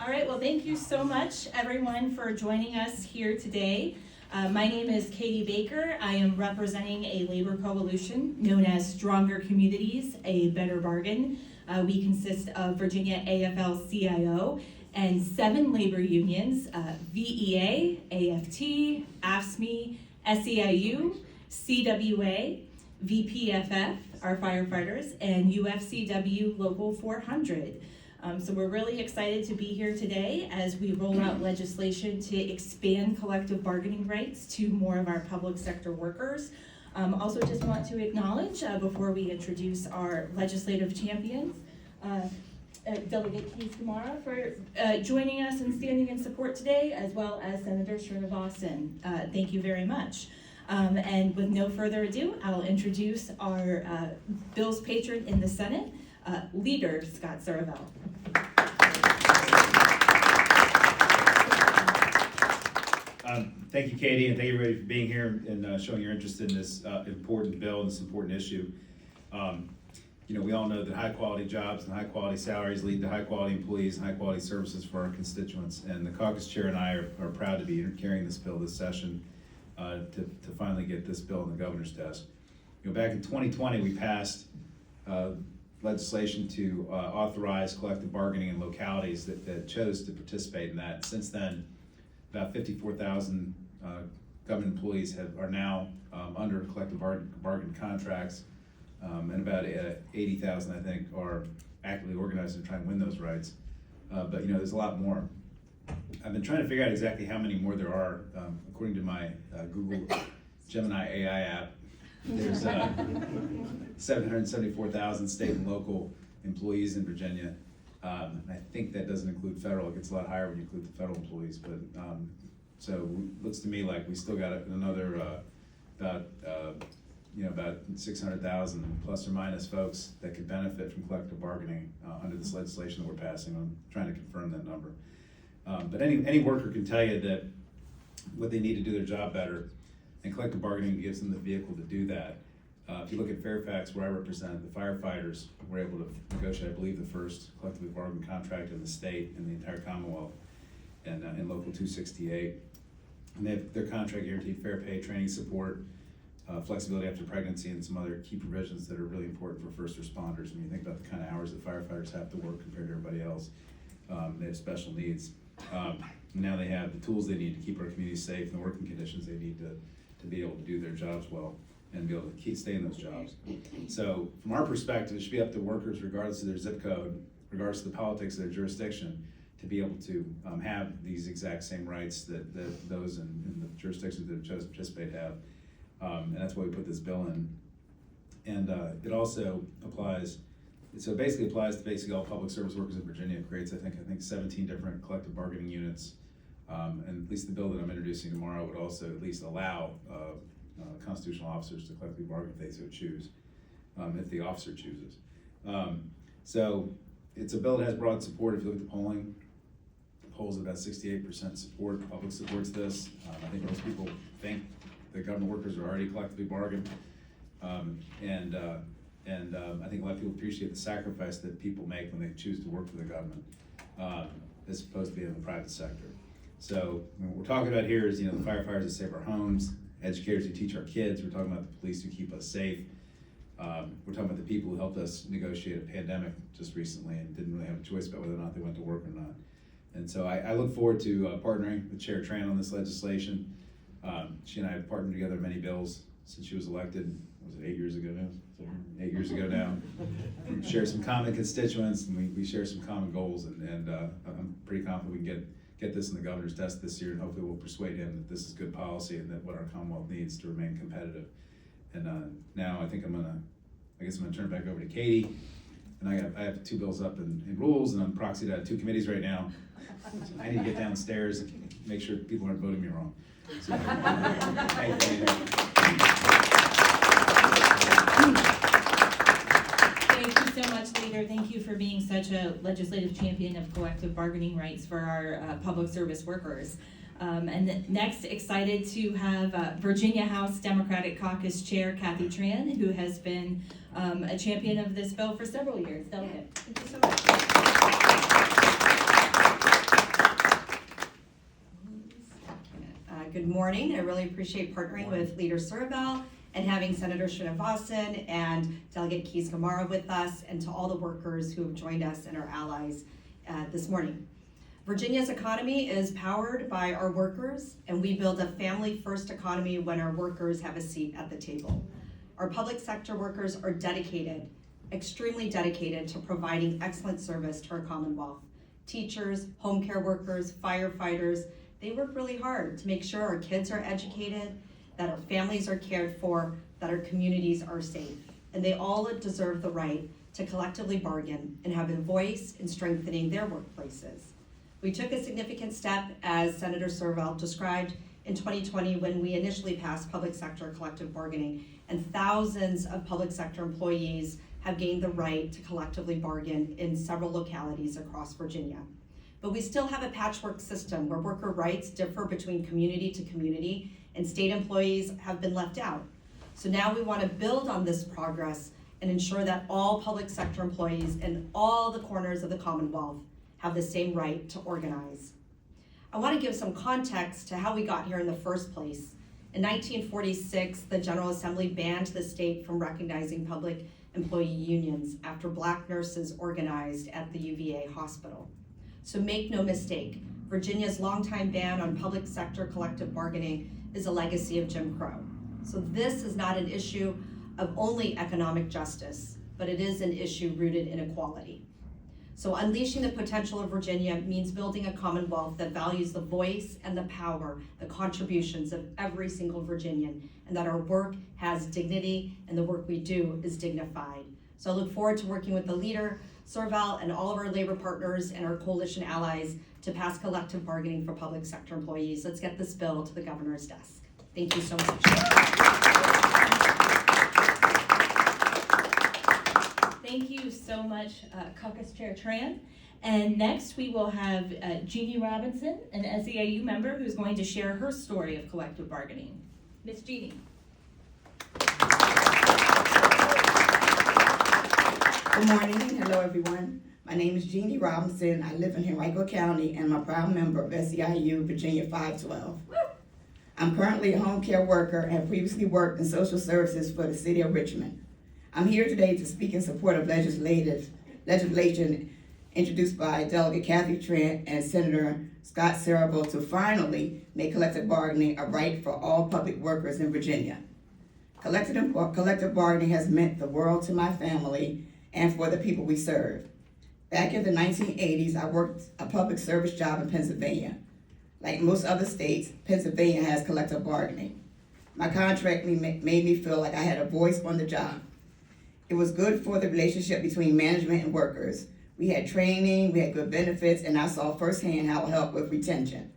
All right, well, thank you so much, everyone, for joining us here today. My name is Katie Baker. I am representing a labor coalition known as Stronger Communities, A Better Bargain. We consist of Virginia AFL-CIO and 7 labor unions, VEA, AFT, AFSCME, SEIU, CWA, VPFF, our firefighters, and UFCW Local 400. So we're really excited to be here today as we roll out legislation to expand collective bargaining rights to more of our public sector workers. Also just want to acknowledge, before we introduce our legislative champions, Delegate Keith Kamara for joining us and standing in support today, as well as Senator Srinivasan. Thank you very much. And with no further ado, I'll introduce our bill's patron in the Senate, Leader Scott Saravel. Thank you, Katie, and thank you everybody for being here and showing your interest in this important bill and this important issue. We all know that high quality jobs and high quality salaries lead to high quality employees and high quality services for our constituents. And the caucus chair and I are proud to be carrying this bill this session to finally get this bill on the governor's desk. Back in 2020, we passed legislation to authorize collective bargaining in localities that chose to participate in that. Since then, about 54,000 government employees are now under collective bargain contracts, and about 80,000, I think, are actively organized to try and win those rights. But there's a lot more. I've been trying to figure out exactly how many more there are. According to my Google Gemini AI app, there's 774,000 state and local employees in Virginia. And I think that doesn't include federal. It gets a lot higher when you include the federal employees. But so it looks to me like we still got another about 600,000 plus or minus folks that could benefit from collective bargaining under this legislation that we're passing. I'm trying to confirm that number. But any worker can tell you that what they need to do their job better, and collective bargaining gives them the vehicle to do that. If you look at Fairfax, where I represent, the firefighters were able to negotiate, I believe, the first collectively bargained contract in the state and the entire Commonwealth, and in Local 268. And they have their contract guaranteed fair pay, training support, flexibility after pregnancy, and some other key provisions that are really important for first responders. When you think about the kind of hours that firefighters have to work compared to everybody else, they have special needs. Now they have the tools they need to keep our communities safe and the working conditions they need to be able to do their jobs well and be able to stay in those jobs. So from our perspective, it should be up to workers, regardless of their zip code, regardless of the politics of their jurisdiction, to be able to have these exact same rights that those in the jurisdictions that have chosen to participate have. And that's why we put this bill in. And it also applies, so it basically applies to basically all public service workers in Virginia. It creates, I think 17 different collective bargaining units. And at least the bill that I'm introducing tomorrow would also at least allow constitutional officers to collectively bargain if they so choose, if the officer chooses. So it's a bill that has broad support. If you look at the polling, polls about 68% support. The public supports this. I think most people think that government workers are already collectively bargained, and I think a lot of people appreciate the sacrifice that people make when they choose to work for the government, as opposed to being in the private sector. So what we're talking about here is, the firefighters that save our homes, educators who teach our kids. We're talking about the police who keep us safe. We're talking about the people who helped us negotiate a pandemic just recently and didn't really have a choice about whether or not they went to work or not. And so I look forward to partnering with Chair Tran on this legislation. She and I have partnered together on many bills since she was elected. Was it 8 years ago now? 8 years ago now. We share some common constituents, and we share some common goals, and I'm pretty confident we can get this in the governor's desk this year, and hopefully we'll persuade him that this is good policy and that what our Commonwealth needs to remain competitive. And now I think I'm gonna turn it back over to Katie. And I have 2 bills up in rules, and I'm proxied out of 2 committees right now. So I need to get downstairs and make sure people aren't voting me wrong. So, thank you. Thank you so much, Leader. Thank you for being such a legislative champion of collective bargaining rights for our public service workers. And next, excited to have Virginia House Democratic Caucus Chair Kathy Tran, who has been a champion of this bill for several years. Delegate. Thank you so much. Good morning. I really appreciate partnering with Leader Survell and having Senator Srinivasan and Delegate Keys-Gamarra with us, and to all the workers who have joined us and our allies this morning. Virginia's economy is powered by our workers, and we build a family-first economy when our workers have a seat at the table. Our public sector workers are dedicated, extremely dedicated, to providing excellent service to our Commonwealth. Teachers, home care workers, firefighters, they work really hard to make sure our kids are educated, that our families are cared for, that our communities are safe. And they all deserve the right to collectively bargain and have a voice in strengthening their workplaces. We took a significant step, as Senator Survell described, in 2020 when we initially passed public sector collective bargaining, and thousands of public sector employees have gained the right to collectively bargain in several localities across Virginia. But we still have a patchwork system where worker rights differ between community to community, and state employees have been left out. So now we want to build on this progress and ensure that all public sector employees in all the corners of the Commonwealth have the same right to organize. I want to give some context to how we got here in the first place. In 1946, the General Assembly banned the state from recognizing public employee unions after Black nurses organized at the UVA hospital. So make no mistake, Virginia's longtime ban on public sector collective bargaining is a legacy of Jim Crow. So this is not an issue of only economic justice, but it is an issue rooted in equality. So unleashing the potential of Virginia means building a Commonwealth that values the voice and the power, the contributions of every single Virginian, and that our work has dignity and the work we do is dignified. So I look forward to working with the leader, Survell, and all of our labor partners and our coalition allies to pass collective bargaining for public sector employees. Let's get this bill to the governor's desk. Thank you so much. Thank you so much, Caucus Chair Tran. And next we will have Jeannie Robinson, an SEIU member, who's going to share her story of collective bargaining. Ms. Jeannie. Good morning. Hello, everyone. My name is Jeannie Robinson. I live in Henrico County and I'm a proud member of SEIU Virginia 512. I'm currently a home care worker and have previously worked in social services for the city of Richmond. I'm here today to speak in support of legislation introduced by Delegate Kathy Trent and Senator Scott Cerebral to finally make collective bargaining a right for all public workers in Virginia. Collective bargaining has meant the world to my family and for the people we serve. Back in the 1980s, I worked a public service job in Pennsylvania. Like most other states, Pennsylvania has collective bargaining. My contract made me feel like I had a voice on the job. It was good for the relationship between management and workers. We had training, we had good benefits, and I saw firsthand how it helped with retention.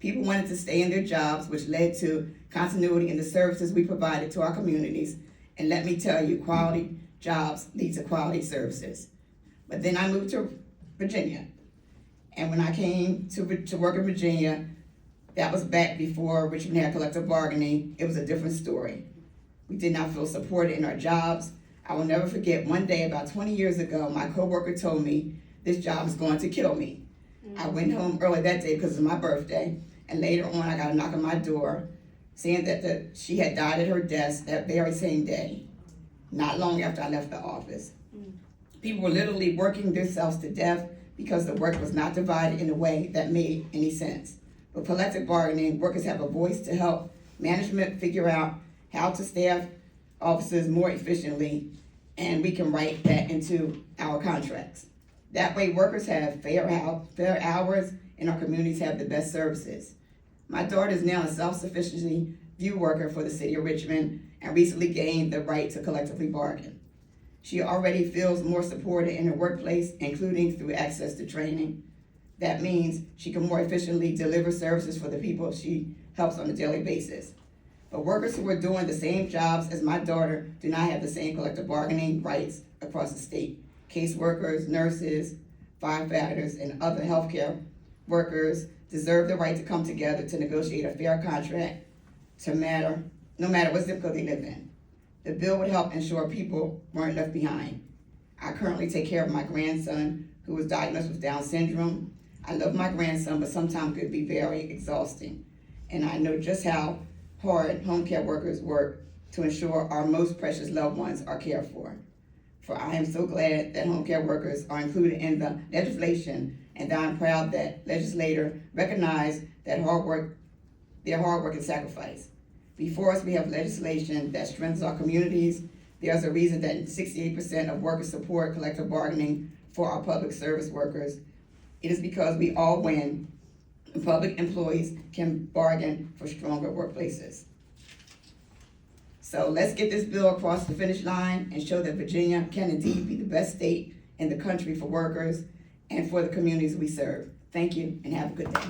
People wanted to stay in their jobs, which led to continuity in the services we provided to our communities. And let me tell you, quality jobs lead to quality services. But then I moved to Virginia. And when I came to work in Virginia, that was back before Richmond had collective bargaining. It was a different story. We did not feel supported in our jobs. I will never forget one day about 20 years ago, my coworker told me, this job is going to kill me. I went home early that day because it was my birthday. And later on, I got a knock on my door saying that she had died at her desk that very same day, not long after I left the office. People were literally working themselves to death because the work was not divided in a way that made any sense. With collective bargaining, workers have a voice to help management figure out how to staff offices more efficiently, and we can write that into our contracts. That way workers have fair hours and our communities have the best services. My daughter is now a self-sufficiency view worker for the city of Richmond and recently gained the right to collectively bargain. She already feels more supported in her workplace, including through access to training. That means she can more efficiently deliver services for the people she helps on a daily basis. But workers who are doing the same jobs as my daughter do not have the same collective bargaining rights across the state. Caseworkers, nurses, firefighters, and other healthcare workers deserve the right to come together to negotiate a fair contract no matter what zip code they live in. The bill would help ensure people weren't left behind. I currently take care of my grandson who was diagnosed with Down syndrome. I love my grandson, but sometimes it could be very exhausting. and I know just how hard home care workers work to ensure our most precious loved ones are cared for. For I am so glad that home care workers are included in the legislation, and that I'm proud that legislators recognize that their hard work and sacrifice. Before us, we have legislation that strengthens our communities. There's a reason that 68% of workers support collective bargaining for our public service workers. It is because we all win, and public employees can bargain for stronger workplaces. So let's get this bill across the finish line and show that Virginia can indeed be the best state in the country for workers and for the communities we serve. Thank you, and have a good day.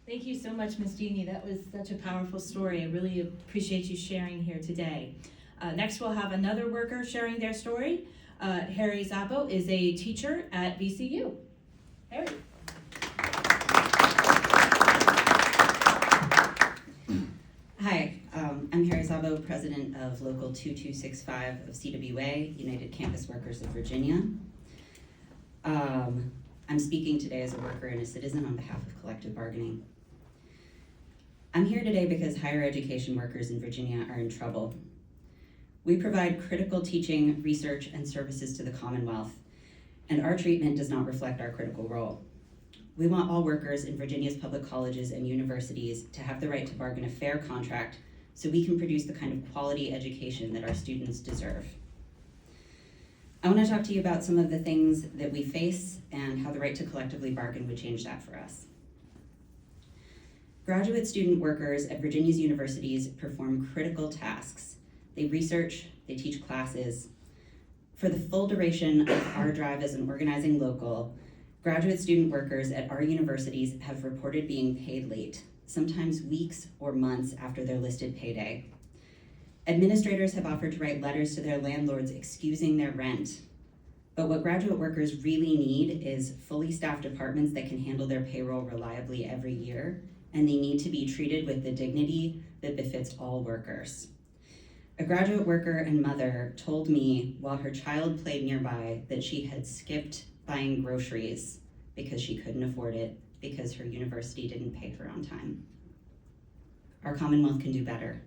Thank you so much, Ms. Jeannie. That was such a powerful story. I really appreciate you sharing here today. Next, we'll have another worker sharing their story. Harry Zappo is a teacher at VCU. Harry. Hi, I'm Harry Zappo, president of Local 2265 of CWA, United Campus Workers of Virginia. I'm speaking today as a worker and a citizen on behalf of collective bargaining. I'm here today because higher education workers in Virginia are in trouble. We provide critical teaching, research, and services to the Commonwealth, and our treatment does not reflect our critical role. We want all workers in Virginia's public colleges and universities to have the right to bargain a fair contract so we can produce the kind of quality education that our students deserve. I want to talk to you about some of the things that we face and how the right to collectively bargain would change that for us. Graduate student workers at Virginia's universities perform critical tasks. They research, they teach classes. For the full duration of our drive as an organizing local, graduate student workers at our universities have reported being paid late, sometimes weeks or months after their listed payday. Administrators have offered to write letters to their landlords excusing their rent. But what graduate workers really need is fully staffed departments that can handle their payroll reliably every year, and they need to be treated with the dignity that befits all workers. A graduate worker and mother told me while her child played nearby that she had skipped buying groceries because she couldn't afford it because her university didn't pay her on time. Our Commonwealth can do better.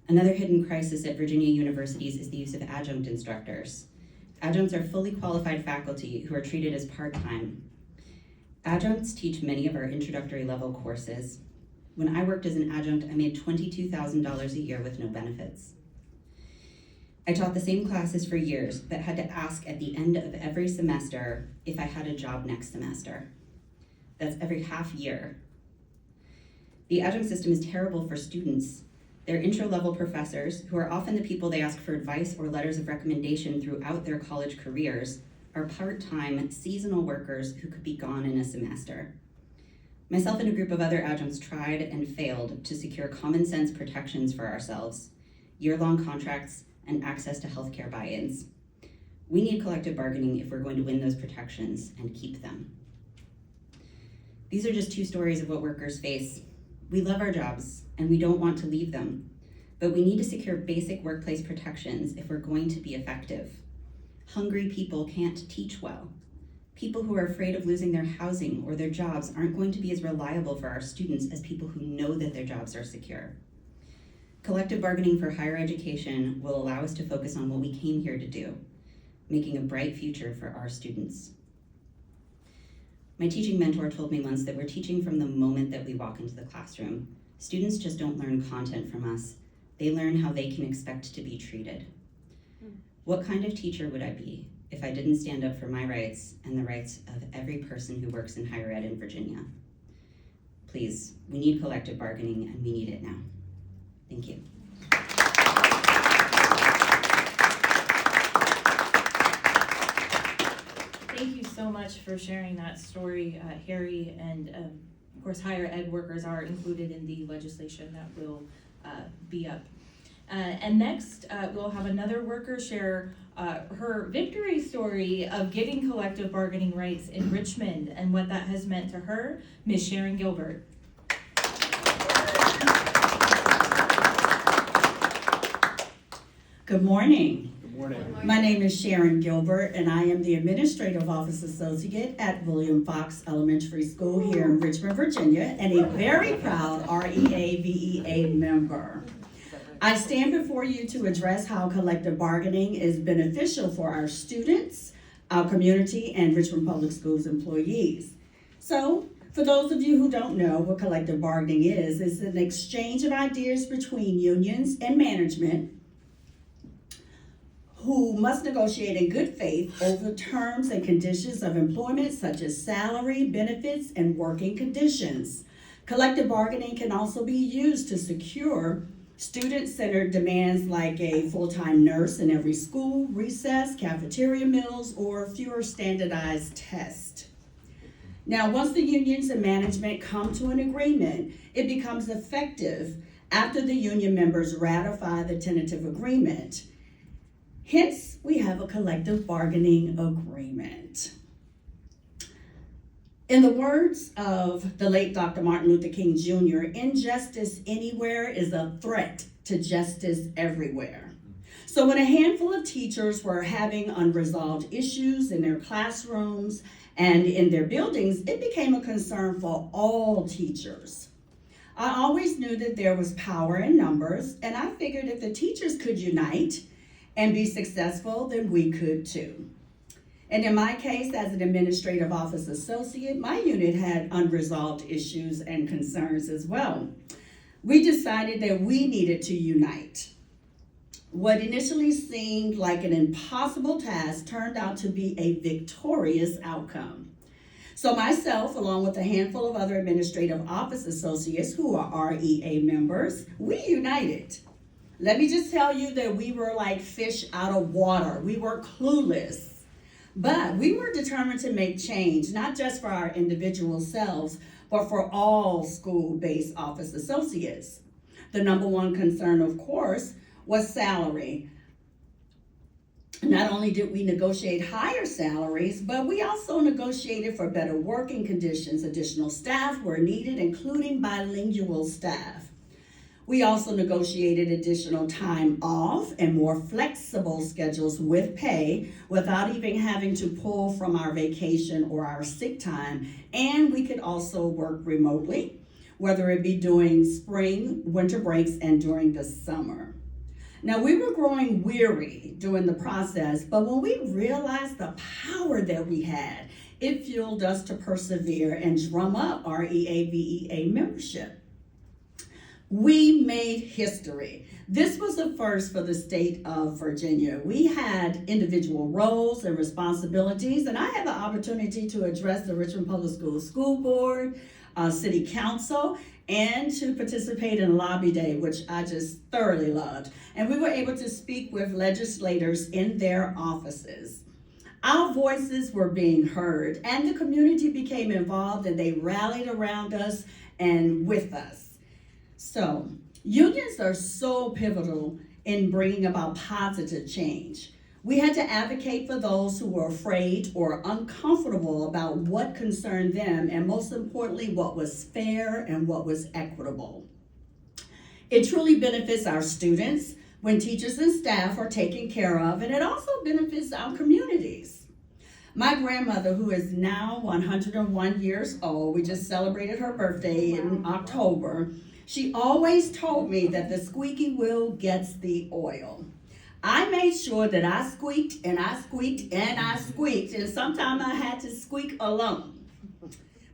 Another hidden crisis at Virginia universities is the use of adjunct instructors. Adjuncts are fully qualified faculty who are treated as part-time. Adjuncts teach many of our introductory level courses. When I worked as an adjunct, I made $22,000 a year with no benefits. I taught the same classes for years, but had to ask at the end of every semester if I had a job next semester. That's every half year. The adjunct system is terrible for students. They're intro-level professors, who are often the people they ask for advice or letters of recommendation throughout their college careers, are part-time seasonal workers who could be gone in a semester. Myself and a group of other adjuncts tried and failed to secure common sense protections for ourselves, year-long contracts, and access to healthcare buy-ins. We need collective bargaining if we're going to win those protections and keep them. These are just two stories of what workers face. We love our jobs and we don't want to leave them, but we need to secure basic workplace protections if we're going to be effective. Hungry people can't teach well. People who are afraid of losing their housing or their jobs aren't going to be as reliable for our students as people who know that their jobs are secure. Collective bargaining for higher education will allow us to focus on what we came here to do, making a bright future for our students. My teaching mentor told me once that we're teaching from the moment that we walk into the classroom. Students just don't learn content from us. They learn how they can expect to be treated. What kind of teacher would I be if I didn't stand up for my rights and the rights of every person who works in higher ed in Virginia? Please, we need collective bargaining and we need it now. Thank you. Thank you so much for sharing that story, Harry, and of course higher ed workers are included in the legislation that will be up. And next, we'll have another worker share her victory story of getting collective bargaining rights in Richmond and what that has meant to her, Ms. Sharon Gilbert. Good morning. Good My name is Sharon Gilbert, and I am the Administrative Office Associate at William Fox Elementary School here in Richmond, Virginia, and a very proud REA-VEA member. I stand before you to address how collective bargaining is beneficial for our students, our community, and Richmond Public Schools employees. So, for those of you who don't know what collective bargaining is, it's an exchange of ideas between unions and management who must negotiate in good faith over terms and conditions of employment such as salary, benefits, and working conditions. Collective bargaining can also be used to secure student-centered demands like a full-time nurse in every school, recess, cafeteria meals, or fewer standardized tests. Now, once the unions and management come to an agreement, it becomes effective after the union members ratify the tentative agreement. Hence, we have a collective bargaining agreement. In the words of the late Dr. Martin Luther King Jr., injustice anywhere is a threat to justice everywhere. So when a handful of teachers were having unresolved issues in their classrooms and in their buildings, it became a concern for all teachers. I always knew that there was power in numbers, and I figured if the teachers could unite and be successful, then we could too. And in my case, as an administrative office associate, my unit had unresolved issues and concerns as well. We decided that we needed to unite. What initially seemed like an impossible task turned out to be a victorious outcome. So myself, along with a handful of other administrative office associates who are REA members, we united. Let me just tell you that we were like fish out of water. We were clueless. But we were determined to make change, not just for our individual selves, but for all school-based office associates. The number one concern, of course, was salary. Not only did we negotiate higher salaries, but we also negotiated for better working conditions. Additional staff were needed, including bilingual staff. We also negotiated additional time off and more flexible schedules with pay without even having to pull from our vacation or our sick time. And we could also work remotely, whether it be during spring, winter breaks, and during the summer. Now, we were growing weary during the process, but when we realized the power that we had, it fueled us to persevere and drum up our REA-VEA membership. We made history. This was a first for the state of Virginia. We had individual roles and responsibilities, and I had the opportunity to address the Richmond Public Schools School Board, City Council, and to participate in Lobby Day, which I just thoroughly loved. And we were able to speak with legislators in their offices. Our voices were being heard, and the community became involved, and they rallied around us and with us. So, unions are so pivotal in bringing about positive change. We had to advocate for those who were afraid or uncomfortable about what concerned them, and most importantly, what was fair and what was equitable. It truly benefits our students when teachers and staff are taken care of, and it also benefits our communities. My grandmother, who is now 101 years old, we just celebrated her birthday in October, she always told me that the squeaky wheel gets the oil. I made sure that I squeaked and I squeaked and I squeaked, and sometimes I had to squeak alone.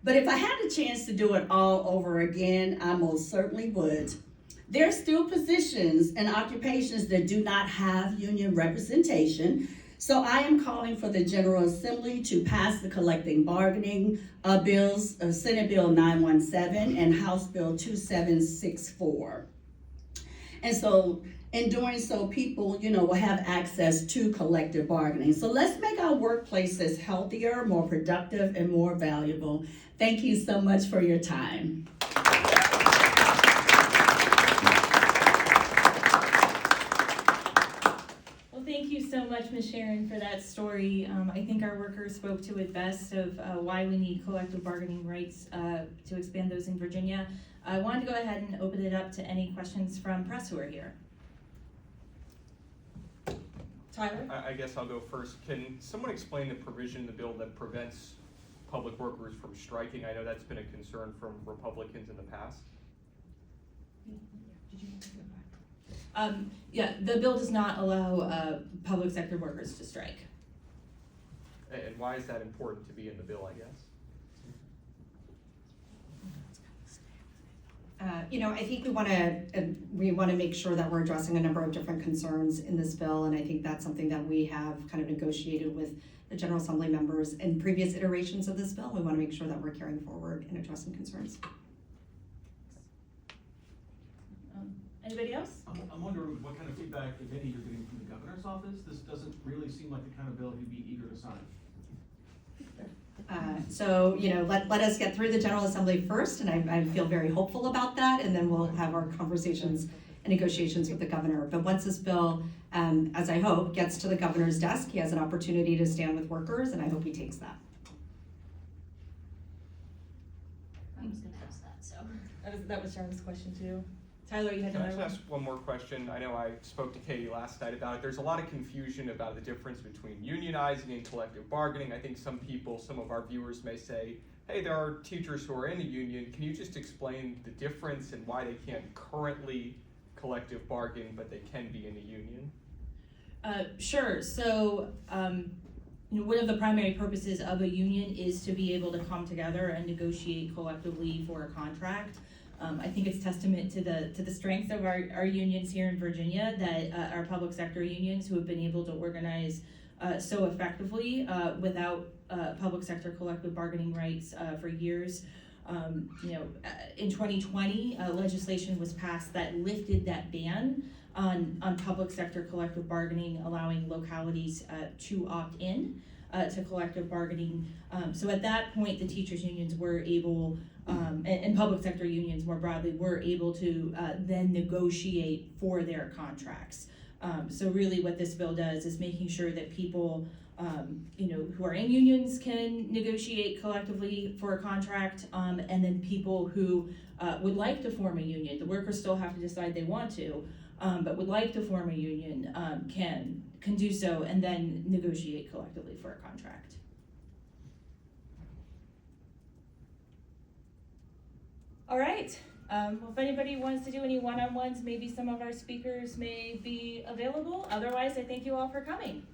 But if I had a chance to do it all over again, I most certainly would. There are still positions and occupations that do not have union representation, so I am calling for the General Assembly to pass the collective bargaining bills, Senate Bill 917 and House Bill 2764. And so in doing so, people, will have access to collective bargaining. So let's make our workplaces healthier, more productive, and more valuable. Thank you so much for your time. Thank you so much, Ms. Sharon, for that story. I think our workers spoke to it best of why we need collective bargaining rights to expand those in Virginia. I wanted to go ahead and open it up to any questions from press who are here. Tyler? I guess I'll go first. Can someone explain the provision in the bill that prevents public workers from striking? I know that's been a concern from Republicans in the past. Yeah, the bill does not allow public sector workers to strike. And why is that important to be in the bill, I guess? I think we want to make sure that we're addressing a number of different concerns in this bill, and I think that's something that we have kind of negotiated with the General Assembly members in previous iterations of this bill. We want to make sure that we're carrying forward and addressing concerns. Anybody else? I'm wondering what kind of feedback, if any, you're getting from the governor's office. This doesn't really seem like the kind of bill he'd be eager to sign. Let us get through the General Assembly first, and I feel very hopeful about that, and then we'll have our conversations and negotiations with the governor. But once this bill, as I hope, gets to the governor's desk, he has an opportunity to stand with workers, and I hope he takes that. I was gonna ask that, so. That was Sharon's question too. Tyler, you had Can I another just one? ask one more question? I know I spoke to Katie last night about it. There's a lot of confusion about the difference between unionizing and collective bargaining. I think some of our viewers may say, hey, there are teachers who are in a union. Can you just explain the difference and why they can't currently collective bargain, but they can be in a union? Sure. So, one of the primary purposes of a union is to be able to come together and negotiate collectively for a contract. I think it's testament to the strength of our unions here in Virginia that our public sector unions who have been able to organize so effectively without public sector collective bargaining rights for years. In 2020, legislation was passed that lifted that ban on public sector collective bargaining, allowing localities to opt in to collective bargaining. So at that point, the teachers' unions were able, and public sector unions more broadly, were able to then negotiate for their contracts. So really what this bill does is making sure that people who are in unions can negotiate collectively for a contract, and then people who would like to form a union, the workers still have to decide they want to, but would like to form a union, can do so and then negotiate collectively for a contract. All right. Well, if anybody wants to do any one-on-ones, maybe some of our speakers may be available. Otherwise, I thank you all for coming.